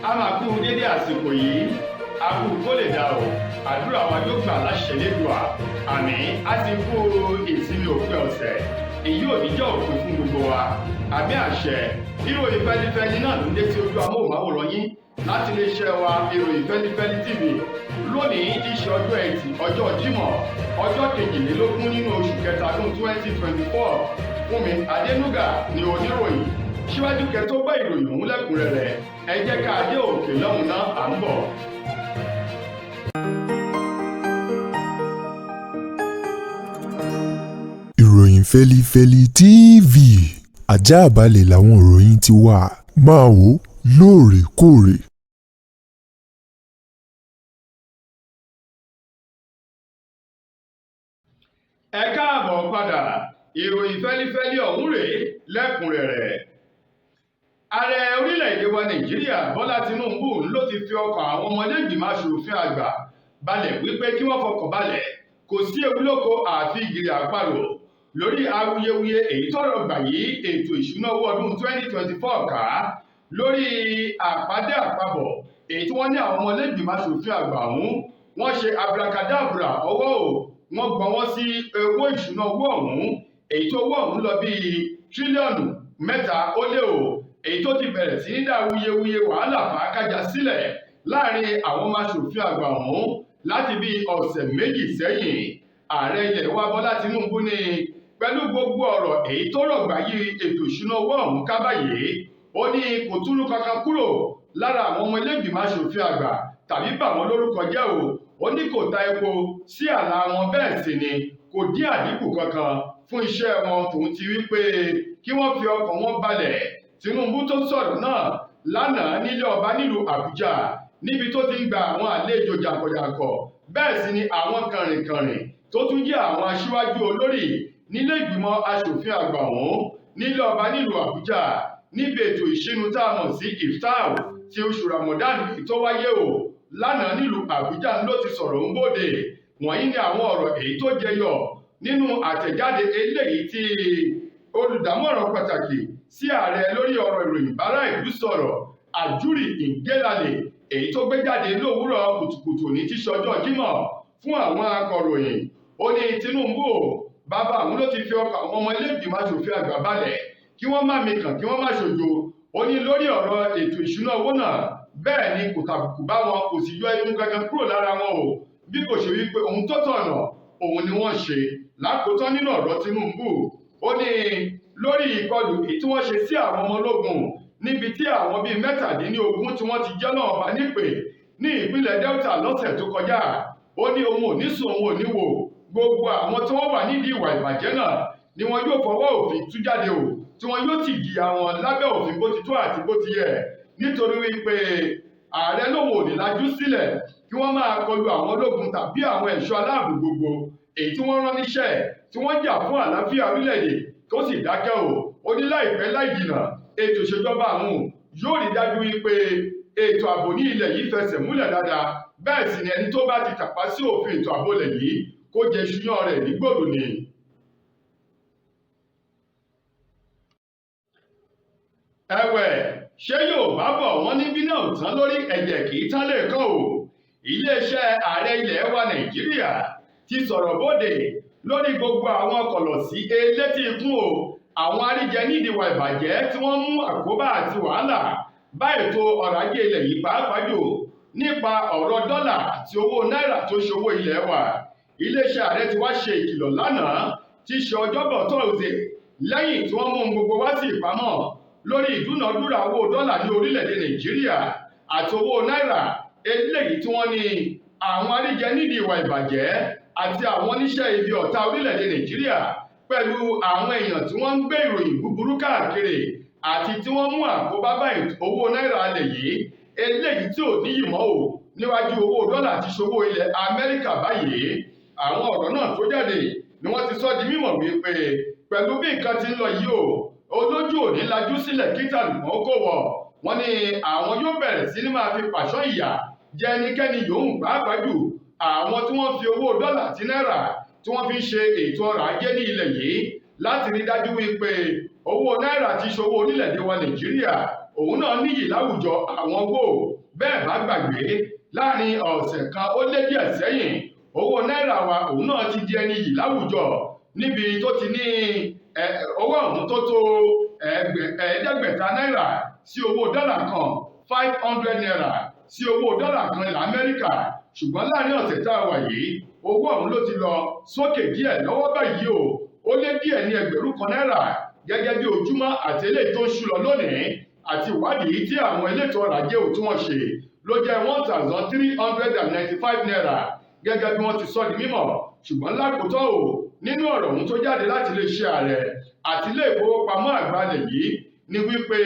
a máa kú dédé àsìkò yìí àkú kó lè dá o àdúrà wa yóò gbà láṣẹ lẹ́dùá àmín. A ti kú ìsinmi òpin ọ̀sẹ̀ èyí ò ní jẹ́ òpin fún gbogbo wa àmì àṣẹ. Ìròyìn fẹlifẹli náà ló dé sí ojú amóhùnmáwòrán yín láti iléeṣẹ́ wa ìròyìn fẹlifẹli TV lónìí tí í ṣe ọjọ́ ẹtì ọjọ́ Jímọ̀ ọjọ́ kejìlélógún nínú oṣù kẹta ọdún 2024. Fúnmi Adénúgà ni oníròyìn. Síwájú kẹ́ tó gbọ́ ìròyìn ọ̀hún lẹ́kùnrẹ́rẹ́ ẹ jẹ́ ká dé òkè lọ́hùn náà à ń bọ̀. Ìròyìn Feli-feli TV àjààbálẹ̀ làwọn ìròyìn ti wà máa wò lóòrèkóòrè. Ẹ káàbọ̀ padà ìròyìn fẹ́lifẹ́li ọ̀hún rèé lẹ́kùnrẹ́rẹ́. Ààrẹ orílẹ̀-èdè wa Nàìjíríà Bọ́lá Tinubu ló ti fi ọkàn àwọn ọmọdé ìgbìmọ̀ aṣòfin àgbà balẹ̀ wípé kí wọ́n fọkàn balẹ̀ kò sí ewu lóko àfi ìgìrì àparò lórí awuyewuye èyí tọ́rọ̀ gbà yí ètò ìṣúná owó ọdún 2024 ká lórí àpàdé àpapọ̀ èyí tí wọ́n ní àwọn ọmọdé ìgbìmọ̀ aṣòfin àgbà ọ̀hún wọ́n ṣe abracadabra ọwọ́ ò wọ́n gbọ́n wọ́n sí owó ìṣúná owó ọ̀hún èyí tó owó ọ̀hún lọ bí tírílíọ̀nù 3 ó lé o èyí tó ti bẹ̀rẹ̀ sí ní dá awuyewuye wàhálà fàákájà sílẹ̀ láàrin àwọn ọmọ aṣòfin àgbà ọ̀hún láti bí ọ̀sẹ̀ méjì sẹ́yìn. Ààrẹ ilẹ̀ wa Bọ́lá Tinubu ní pẹ̀lú gbogbo ọ̀rọ̀ èyí tó rọ̀gbà yí ètò ìṣúná owó ọ̀hún ká báyìí ó ní kò túnú kankan kúrò lára àwọn ọmọ ilé ìgbìmọ̀ aṣòfin àgbà tàbí bà wọ́n lórúkọ jẹ́ o ó ní kò ta epo sí àlà wọn bẹ́ẹ̀ sì ni kò dín àdínkù kankan fún iṣẹ́ wọn tòun ti wí pé kí wọ́n fi ọkàn wọn balẹ̀. Tinubu tó sọ̀rọ̀ náà lánàá nílé ọba nílùú Àbújá níbi tó ti ń gba àwọn àlejò jàǹkànjàǹkàn bẹ́ẹ̀ sì ni àwọn kànrìnkànrìn tó tún jẹ́ àwọn aṣíwájú olórí nílé ìgbìmọ̀ aṣòfin àgbà ọ̀hún nílé ọba nílùú Àbújá níbi ètò ìṣínú tá a mọ̀ sí iftar ti oṣù Ramadan tó wáyé o lánàá nílùú Àbújá ló ti sọ̀rọ̀ ń bòde. Wọ̀nyí ni àwọn ọ̀rọ̀ èyí tó jẹyọ nínú àtẹ̀jáde eléyìí tí olùdámọ̀ràn pàtàkì sí ààrẹ lórí ọ̀rọ̀ ìròyìn bára ìlú sọ̀rọ̀ Àjúrì Ìgélálè èyí tó gbé jáde lówùúrọ̀ kùtùkùtù ní tíṣe ọjọ́ Jímọ̀ fún àwọn akọ̀ròyìn. Ó ní Tinubu bàbá àwọn ló ti fi ọkàn àwọn ọmọ ilé ìgbìmọ̀ aṣòfin àgbà balẹ̀ kí wọ́n má mikàn kí wọ́n má ṣojo. Ó ní lórí ọ̀rọ̀ ètò ìṣúná owó náà bẹ́ẹ̀ ni kò tàbùkù bá wọn kò sì yọ inú kankan kúrò lára wọn o bí kò ṣe wípé ohun tó tọ̀nà òun ni wọ́n ṣe. Lákòótán nínú ọ̀rọ̀ Tinubu ó ní lórí ìkọlù èyí tí wọ́n ṣe sí àwọn ọmọ ológun níbi tí àwọn bíi 17 tí wọ́n ti jẹ́ náà bá nípè ní ìpínlẹ̀ Delta lọ́sẹ̀ tó kọjá. Ó ní òun ò ní sùn òun ò ní wò gbogbo àwọn tí wọ́n wà nídìí ìwà ìbàjẹ́ náà ni wọn yóò fọwọ́ òfin tú jáde o tí wọn yóò sì jìyà wọn lábẹ́ òfin bó ti tó àti bó ti yẹ nítorí wípé ààrẹ lòun ò ní lajú sílẹ̀ kí wọ́n máa kọlu àwọn ológun tàbí àwọn ẹ̀ṣọ́ aláàbò gbogbo èyí tí wọ́n rán níṣẹ́ tí wọ́n jà fún àlàáfíà orílẹ̀-èdè tó sì dákẹ́ o. Ó ní láìpẹ́ láì jìnnà ètò ìṣèjọba àwọn yóò rí dájú wípé ètò ààbò ní ilẹ̀ yìí fẹsẹ̀ múlẹ̀ dáadáa bẹ́ẹ̀ sì ni ẹni tó bá ti tàpá sí òfin ètò ààbò ilẹ̀ yìí kó jẹ ṣúyán rẹ̀ nígbòdò ni. Ẹ̀wẹ̀ ṣé Yorùbá bọ̀ wọ́n ní bí náà tán lórí ẹ̀jẹ̀ kì í tán lẹ́ẹ̀kan o. Iléeṣẹ́ ààrẹ ilẹ̀ wa Nàìjíríà ti sọ̀rọ̀ bóde lórí gbogbo àwọn kọ̀lọ̀sí elétí ikún o àwọn aríjẹ nídìí ìwà ìbàjẹ́ tí wọ́n mú àkóbá àti wàhálà bá ètò ọrọ̀ ajé ilẹ̀ yìí pàápàá jù nípa ọ̀rọ̀ dọ́là àti owó náírà tó ṣòwò ilẹ̀ wa. Iléeṣẹ́ ààrẹ ti wá ṣe ìkìlọ̀ lánàá tí í ṣe ọjọ́bọ̀ tọ́sídẹ̀ẹ́ lẹ́yìn tí wọ́n mú gbogbo wá sí ìpamọ́ lórí ìdúnàdúrà owó dọ́là ní orílẹ̀-èdè Nàìjíríà àti owó náírà eléyìí tí wọ́n ní àwọn aríjẹ nídìí ìwà ìbàjẹ́ àti àwọn oníṣẹ́ ibi ọ̀tá orílẹ̀-èdè Nàìjíríà pẹ̀lú àwọn èèyàn tí wọ́n ń gbé ìròyìn búburú káàkiri àti tí wọ́n mú àkóbá bá owó náírà alẹ̀ yìí eléyìí tí ò níyì mọ́ o níwájú owó dọ́là ti ṣòwò ilẹ̀ Amẹ́ríkà báyìí. Àwọn ọ̀rọ̀ náà tó jáde ni wọ́n ti sọ di mímọ̀ wípé pẹ̀lú bí nǹkan ti ń lọ yìí o olójú òní lajú sílẹ̀ kí tàlùmọ́ kò wọ̀. Wọ́n ní àwọn yóò bẹ̀rẹ̀ sí ní máa fi pàṣán ìyà jẹ ẹnikẹ́ni yòówù pàápàá jù àwọn tí wọ́n fi owó dọ́là àti náírà tí wọ́n fi ń ṣe ètò ọrọ̀ ajé ní ilẹ̀ yìí láti rí dájú wípé owó náírà ti ṣòwò orílẹ̀-èdè wa Nàìjíríà òun náà níyì láwùjọ àwọn wò. Bẹ́ẹ̀ bá gbàgbé láàrin ọ̀sẹ̀ kan ó lé díẹ̀ sẹ́yìn owó náírà wa òun náà ti di ẹni yìí láwùjọ níbi tó ti ní owó ọ̀hún tó tó ẹ̀ẹ́dẹ́gbẹ̀ta náírà sí owó dọ́là kan 500 naira sí owó dọ́là kan ilẹ̀ Amẹ́ríkà. Ṣùgbọ́n láàrin ọ̀sẹ̀ tá a wà yìí owó ọ̀hún ló ti lọ sókè díẹ̀ lọ́wọ́ báyìí o. Ó lé díẹ̀ ní ẹgbẹ̀rún kan náírà gẹ́gẹ́ bí ojúmọ́ àti eléyìí tó ń ṣú lọ lónìí àti ìwádìí tí àwọn elétò ọrọ̀ ajé tí wọ́n ṣe ló jẹ́ 1,395 naira gẹ́gẹ́ bí wọ́n ti sọ di mímọ̀. Ṣùgbọ́n lákòótọ́ o nínú ọ̀rọ̀ ọ̀hún tó jáde láti iléeṣẹ́ ààrẹ àti ilé ìfowópamọ́ àgbà ilẹ̀ yìí ni wípé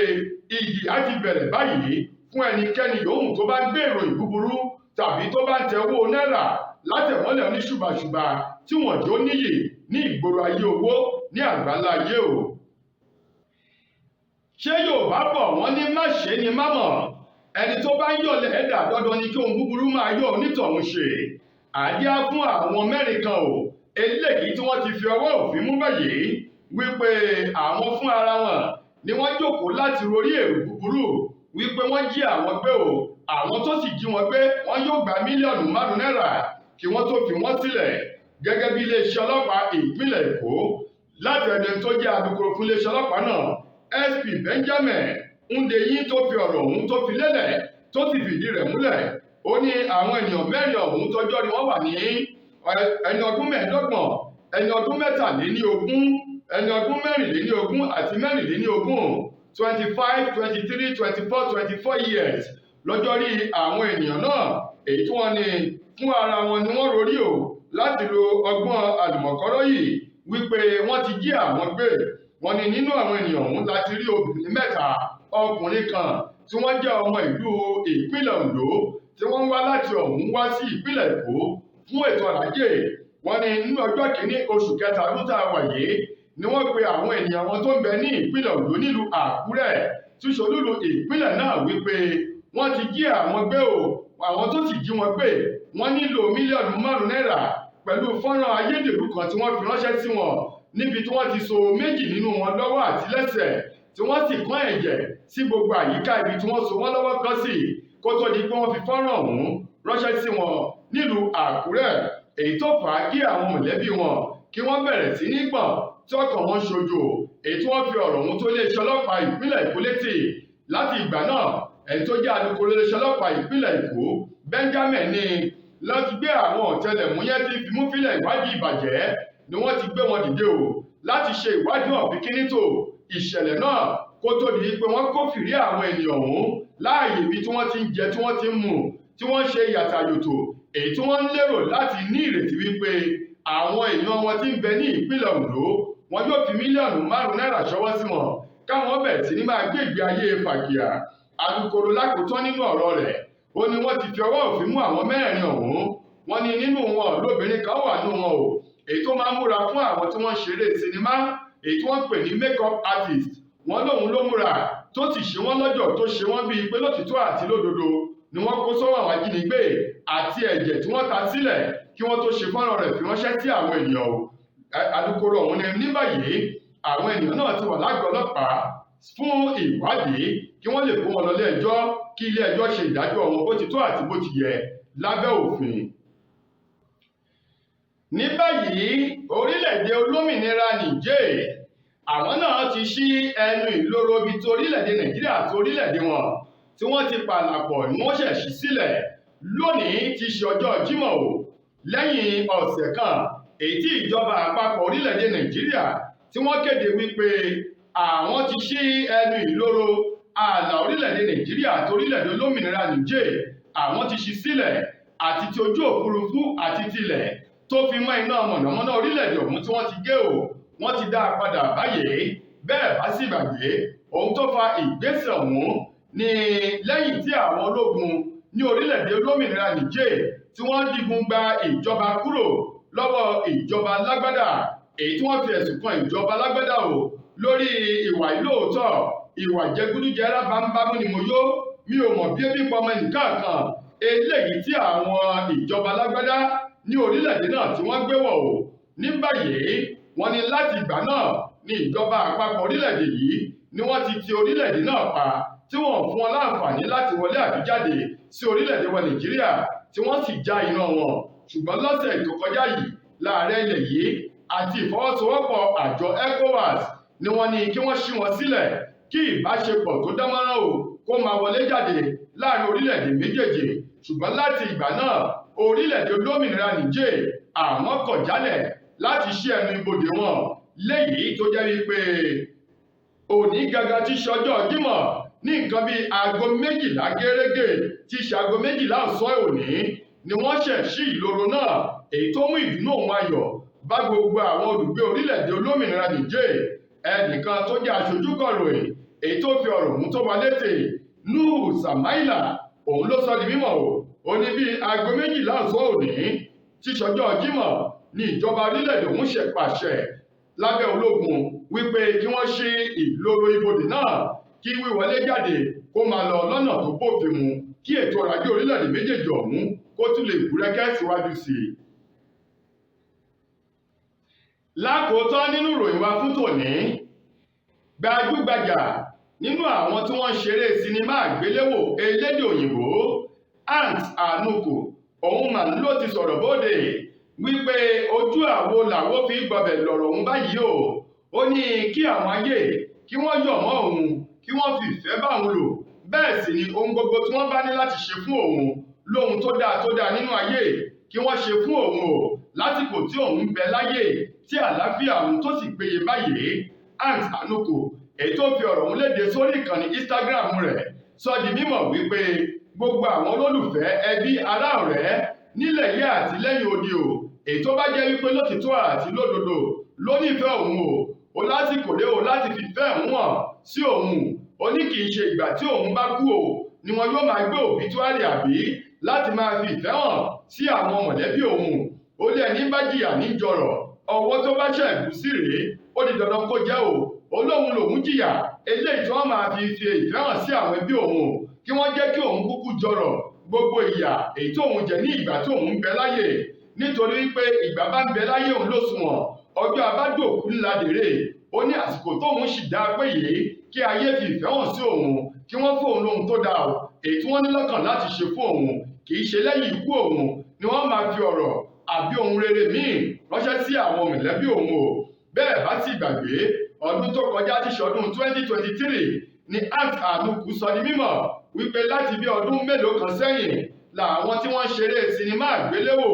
ìjì á ti bẹ̀rẹ̀ báyìí fún ẹnikẹ́ni yòówù tó bá gbé ìròyìn búburú tàbí tó bá ń tẹ owó náírà látẹ̀mọ́lẹ̀ oníṣùbàṣùbà tí wọ́n jó níyì ní ìgboro ayé owó ní àgbáńlá ayé o. Ṣé Yorùbá bọ̀ wọ́n ní má ṣe ni má mọ̀, ẹni tó bá ń yọ̀lẹ̀ ẹ̀dà dandan ni kí ohun búburú máa yọ onítọ̀hún ṣe. Àdíá fún àwọn mẹ́rin kan o eléyìí tí wọ́n ti fi ọwọ́ òfin mú báyìí wípé àwọn fún ara wọn ni wọ́n jókòó láti rorí èrò búburú wípé wọ́n jí àwọn gbé o. Àwọn tó sì jí wọn gbé wọn yóò gba mílíọ̀nù márùn náírà kí wọ́n tó fi wọ́n sílẹ̀ gẹ́gẹ́ bí iléeṣẹ́ ọlọ́pàá ìpínlẹ̀ Èkó láti ẹni tó jẹ́ alukoro fún iléeṣẹ́ ọlọ́pàá náà SP Benjamin Hundeyin tó fi ọ̀rọ̀ ọ̀hún tó fi lélẹ̀ tó sì fìdí rẹ̀ múlẹ̀. Ó ní àwọn ènìyàn mẹ́rin ọ̀hún tọ́jọ́ ni wọ́n wà ní ẹni ọdún mẹ́ẹ̀ẹ́dọ́gbọ̀n, ẹni ọdún mẹ́tàléníogún, ẹni ọdún mẹ́rìnléníogún àti mẹ́rìnléníogún 25, 23, 24, 24 years lọ́jọ́ rí àwọn ènìyàn náà èyí tí wọ́n ní fún ara wọn ni wọ́n rorí o láti lo ọgbọ́n àlùmọ̀kọ́rọ́ yìí wípé wọ́n ti jí àwọn gbé. Wọ́n ní nínú àwọn ènìyàn ọ̀hún láti rí obìnrin mẹ́ta ọkùnrin kan tí wọ́n jẹ́ ọmọ ìlú ìpínlẹ̀ Ondo tí wọ́n wá láti ọ̀hún wá sí ìpínlẹ̀ Èkó fún ètò ọrọ̀ ajé. Wọ́n ní nínú ọjọ́ kìíní oṣù kẹta ọdún tá a wà yìí ni wọ́n pe àwọn ènìyàn wọn tó ń bẹ ní ìpínlẹ̀ Ondo nílùú Àkúrẹ́ tí ṣolúlu ìpínlẹ̀ náà wípé wọ́n ti jí àwọn gbé o. Àwọn tó sì jí wọn gbé wọ́n nílò mílíọ̀nù márùn náírà pẹ̀lú fọ́nrán ayédèrú kan tí wọ́n fi ránṣẹ́ sí wọn níbi tí wọ́n ti so méjì nínú wọn lọ́wọ́ àti lẹ́sẹ̀ tí wọ́n sì kán ẹ̀jẹ̀ sí gbogbo àyíká ibi tí wọ́n so wọ́n lọ́wọ́ kan sí kó tó di pé wọ́n fi fọ́nrán ọ̀hún ránṣẹ́ sí wọn nílùú Àkúrẹ́. Èyí tó fà á kí àwọn mọ̀lẹ́bí wọn kí wọ́n bẹ̀rẹ̀ sí ní gbọ̀n tí ọkàn wọn ṣojo. Èyí tí wọ́n fi ọ̀rọ̀ ọ̀hún tó iléeṣẹ́ ọlọ́pàá ìpínlẹ̀ Èkó létí. Láti ìgbà náà ẹni tó jẹ́ alukoro iléeṣẹ́ ọlọ́pàá ìpínlẹ̀ Èkó Benjamin ní láti gbé àwọn ọ̀tẹlẹ̀múyẹ́ tí fimúfilẹ̀ ìwádìí ìbàjẹ́ ni wọ́n ti gbé wọn dìde o láti ṣe ìwádìí ọ̀fìnkínítò ìṣẹ̀lẹ̀ náà kó tó di pé wọ́n kófìrí àwọn ènìyàn ọ̀hún láàyè ibi tí wọ́n ti ń jẹ tí wọ́n ti ń mu tí wọ́n ń ṣe yàtàyòtò èyí tí wọ́n ń lérò láti ní ìrètí wípé àwọn èèyàn wọn tí ń bẹ ní ìpínlẹ̀ Ondo wọn yóò fi mílíọ̀nù márùn náírà ṣọwọ́ sí wọn káwọn bẹ̀rẹ̀ sí ní máa gbé ìgbé ayé fàkìyà. Alukoro lákòótán nínú ọ̀rọ̀ rẹ̀ ó ní wọ́n ti fi ọwọ́ òfin mú àwọn mẹ́rin ọ̀hún. Wọ́n ní nínú wọn lóbìnrin kan wà nínú wọn o èyí tó máa ń múra fún àwọn tí wọ́n ń ṣeré sinimá èyí tí wọ́n ń pè ní make-up artist. Wọ́n lóun ló múra tó sì ṣe wọ́n lọ́jọ́ tó ṣe wọ́n bíi pé lótìtọ́ àti lódodo ni wọ́n kó sọ́wọ́ àwọn ajínigbé àti ẹ̀jẹ̀ tí wọ́n ta sílẹ̀ kí wọ́n tó ṣe fọ́nrán rẹ̀ fi ránṣẹ́ sí àwọn ènìyàn o. Alukoro ọ̀hún ni ní báyìí àwọn ènìyàn náà ti wà lágọ̀ọ́ ọlọ́pàá fún ìwádìí kí wọ́n lè kó wọn lọ ilé ẹjọ́ kí ilé ẹjọ́ ṣe ìdájọ́ wọn bó ti tó àti bó ti yẹ lábẹ́ òfin. Ní báyìí orílẹ̀-èdè olómìnira Niger àwọn náà ti ṣí ẹnu ìloro ibi tí orílẹ̀-èdè Nàìjíríà àti orílẹ̀-èdè wọn tí wọ́n ti pàlàpọ̀ ni wọ́n ṣẹ̀ ṣí sílẹ̀ lónìí ti ṣe ọjọ́ Jímọ̀ o lẹ́yìn ọ̀sẹ̀ kan èyí tí ìjọba àpapọ̀ orílẹ̀-èdè Nàìjíríà tí wọ́n kéde wípé àwọn ti ṣí ẹnu ìloro ààlà orílẹ̀-èdè Nàìjíríà àti orílẹ̀-èdè olómìnira Niger àwọn ti ṣí sílẹ̀ àti ti ojú òfurufú àti tilẹ̀ tó fi mọ́ iná mọ̀nàmọ́ná orílẹ̀-èdè ọ̀hún tí wọ́n ti gé o wọ́n ti dá a padà báyìí. Bẹ́ẹ̀ bá sì gbàgbé ohun tó fa ìgbésẹ̀ ọ̀hún ni lẹ́yìn tí àwọn ológun ní orílẹ̀-èdè olómìnira Niger tí wọ́n digun gba ìjọba kúrò lọ́wọ́ ìjọba alágbádá èyí tí wọ́n fi ẹ̀sùn kan ìjọba alágbádá o lórí ìwà ìlóòótọ́ ìwà jẹgúdújẹrá bámúbámú ni mo yó mi ò mọ̀ bí ebi pọmọ nìkan kan eléyìí tí àwọn ìjọba alágbádá ní orílẹ̀-èdè náà tí wọ́n gbé wọ̀ o. Ní báyìí wọ́n ní láti ìgbà náà ní ìjọba àpapọ̀ orílẹ̀-èdè yìí ni wọ́n ti orílẹ̀-èdè náà pa tí wọ́n fún wọn láǹfààní láti wọlé àbí jáde sí orílẹ̀-èdè wa Nàìjíríà tí wọ́n sì já iná wọn. Ṣùgbọ́n lọ́sẹ̀ tó kọjá yìí láàrẹ ilẹ̀ yìí àti ìfọwọ́sowọ́pọ̀ àjọ ECOWAS ni wọ́n ní kí wọ́n ṣí wọn sílẹ̀ kí ìbáṣepọ̀ tó dánmọ́rán kó máa wọlé jáde láàrin orílẹ̀-èdè méjèèjì. Ṣùgbọ́n láti ìgbà náà orílẹ̀-èdè olómìnira Niger àwọn kọ̀ jálẹ̀ láti ṣí ẹnu ibodè wọn, léyìí tó jẹ́ wípé òní gangan tí ṣọjọ́ Jímọ̀ ní nǹkan bíi aago 12 gẹ́rẹ́gẹ́ tí ṣe aago 12 ọ̀sán òní ni wọ́n ṣẹ̀ ṣí ìloro náà, èyí tó mú ìdùnnú òun ayọ̀ bá gbogbo àwọn olùgbé orílẹ̀-èdè olómìnira Niger. Ẹnìkan tó jẹ́ aṣojú kọ̀ròyìn èyí tó fi ọ̀rọ̀ mú tó wà létè Nuhu Samaila òun ló sọ di mímọ̀ ó ní bí aago 12 ọ̀sán òní tí ṣọjọ́ Jímọ̀ ní ìjọba orílẹ̀-èdè òun ṣe pàṣẹ lábẹ́ ológun wípé kí wọ́n ṣí ìloro ibodè náà kí wíwọlé jáde kó máa lọ lọ́nà tó bófin mu kí ètò ọrọ̀ ajé orílẹ̀-èdè méjèèjì ọ̀hún kó tún lè búrẹ́kẹ́ síwájú sí i. Lákòótán nínú ìròyìn wa fún tòní, gbajúgbajà nínú àwọn tí wọ́n ń ṣeré sinimá àgbéléwò elédè òyìnbó Anuku òun mà ló ti sọ̀rọ̀ bóde wípé ojú àwo làwo fi gbọbẹ̀ lọ̀rọ̀ òun báyìí ó ní kí àwọn ayé kí wọ́n yọ̀ mọ́ òun kí wọ́n fi ìfẹ́ bá òun lò, bẹ́ẹ̀ sì ni ohun gbogbo tí wọ́n bá ní láti ṣe fún òun lóhun tó dáa nínú ayé kí wọ́n ṣe fún òun lásìkò tí òun ń bẹ láyé tí àlàáfíà òun tó sì péye báyìí. Anuku èyí tó fi ọ̀rọ̀ òun léde sórí ìkànnì Instagram rẹ̀ sọ di mímọ̀ wípé gbogbo àwọn olólùfẹ́ ẹbí ará ọ̀rẹ́ nílẹ̀ yìí àti lẹ́yìn odi èyí tó bá jẹ́ wípé lótìtọ́ àti lódodo ló nífẹ̀ẹ́ òun ó lásìkò dé láti fi fẹ́ òun hàn sí òun. Ó ní kì í ṣe ìgbà tí òun bá kú ni wọn yóò máa gbé òbítúárì àbí láti máa fi ìfẹ́ hàn sí àwọn mọ̀lẹ́bí òun. Ó lé ẹni bá jìyà níjọrọ̀ ọwọ́ tó bá ṣẹ̀ gùn sí rèé ó di dandan kó jẹ́ olóhun lòun jìyà eléyìí tí wọ́n máa fi ìfẹ́ hàn sí àwọn ẹbí òun kí wọ́n jẹ́ kí òun kúkú jọrọ̀ gbogbo ìyà èyí tó òun jẹ ní ìgbà tí òun ń bẹ láyé, nítorí pé ìgbà bá ń bẹ láyé òun ló sunwọ̀n ọjọ́ abádòkú ńlá dèrè. Ó ní àsìkò tóun sì dá pé yìí kí ayé fi ìfẹ́ hàn sí òun kí wọ́n fún òun lóhun tó dáa èyí tí wọ́n ní lọ́kàn láti ṣe fún òun, kì í ṣe lẹ́yìn ikú òun ni wọ́n máa fi ọ̀rọ̀ àbí ohun rere míì ránṣẹ́ sí àwọn mọ̀lẹ́bí òun Bẹ́ẹ̀ bá sì gbàgbé ọdún tó kọjá tí ṣọdún 2023 ni Anuku sọ di mímọ̀ wípé láti bí ọdún mélòó kan sẹ́yìn làwọn tí wọ́n ń ṣeré sinimá àgbéléwò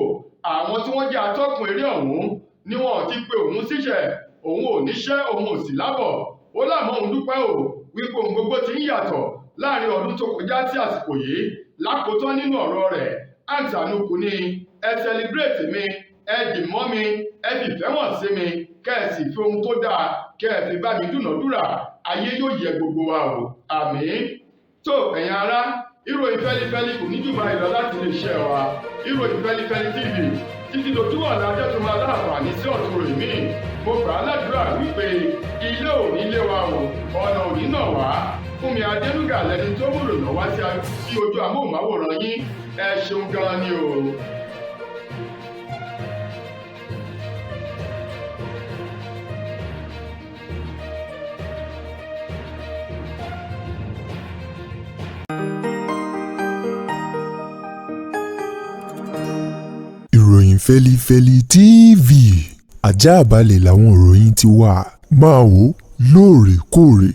àwọn tí wọ́n jẹ́ atọ́kùn eré ọ̀hún ni wọ́n ti pe òun síṣẹ́, òun ò níṣẹ́ òun ò sì lábọ̀. Ó láàmú òun dúpẹ́ wípé ohun gbogbo ti ń yàtọ̀ láàrin ọdún tó kọjá sí àsìkò yìí. Lákòótán nínú ọ̀rọ̀ rẹ̀ Anuku ní ẹ celebrate mi, ẹ dì mọ́ mi, ẹ fìfẹ́ hàn sí mi, kẹ́ ẹ sì fi ohun tó dáa kẹ́ ẹ fi bá mi dúnàádúrà, ayé yóò yẹ gbogbo wa àmín. Tó ẹ̀yin ará, ìròyìn Feli-feli kò ní jù báyìí lọ láti lè ṣe wa. Ìròyìn Feli-feli TV títí dojú ọ̀la jẹ́ tó máa láǹfààní sí ọ̀tún ròyìn míì. Mo gbà á ládùúrà wípé ilé ò ní lé wa ọ̀nà ò ní nà wá. Fúnmi Adénúgà lẹni tó múlò náà wá sí ojú amóhùnmáwòrán yín. Ẹ ṣeun gan ni Ìròyìn Feli-feli TV àjààbálẹ̀ làwọn ìròyìn ti wà, máa wò lóòrèkóòrè.